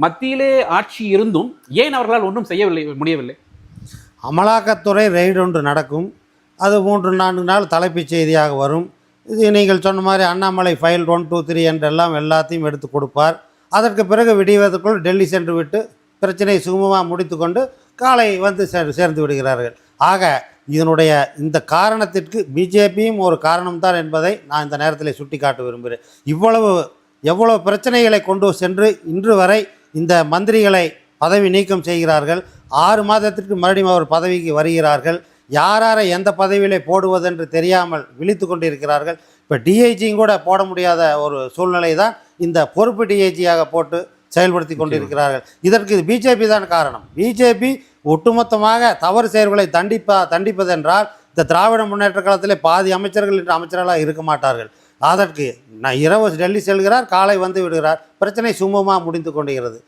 மத்தியிலே ஆட்சி இருந்தும் ஏன் அவர்களால் ஒன்றும் செய்யவில்லை முடியவில்லை? அமலாக்கத்துறை ரெய்டு ஒன்று நடக்கும், அது 3-4 நாள் தலைப்புச் செய்தியாக வரும். இது நீங்கள் சொன்ன மாதிரி அண்ணாமலை ஃபைல் 1, 2, 3 என்றெல்லாம் எல்லாத்தையும் எடுத்து கொடுப்பார். அதற்கு பிறகு விடிவதற்குள் டெல்லி சென்று விட்டு பிரச்சனையை சுகமமாக முடித்து கொண்டு காலை வந்து சேர்ந்து விடுகிறார்கள். ஆக இதனுடைய இந்த காரணத்திற்கு பிஜேபியும் ஒரு காரணம்தான் என்பதை நான் இந்த நேரத்தில் சுட்டிக்காட்ட விரும்புகிறேன். எவ்வளவு பிரச்சனைகளை கொண்டு சென்று இன்று வரை இந்த மந்திரிகளை பதவி நீக்கம் செய்கிறார்கள். 6 மாதத்திற்கு மறுபடியும் அவர் பதவிக்கு வருகிறார்கள். யாரை எந்த பதவியிலே போடுவதென்று தெரியாமல் விழித்து கொண்டிருக்கிறார்கள். இப்போ டிஐஜியும் கூட போட முடியாத ஒரு சூழ்நிலை தான் இந்த பொறுப்பு டிஐஜியாக போட்டு செயல்படுத்தி கொண்டிருக்கிறார்கள். இதற்கு இது பிஜேபி தான் காரணம். பிஜேபி ஒட்டுமொத்தமாக தவறு செயல்களை தண்டிப்பதென்றால் இந்த திராவிட முன்னேற்ற காலத்தில் பாதி அமைச்சர்கள் என்று அமைச்சர்களாக இருக்க மாட்டார்கள். அதற்கு இரவு டெல்லி செல்கிறார், காலை வந்து விடுகிறார், பிரச்சனை சுமூகமாக முடிந்து கொண்டிருக்கிறது.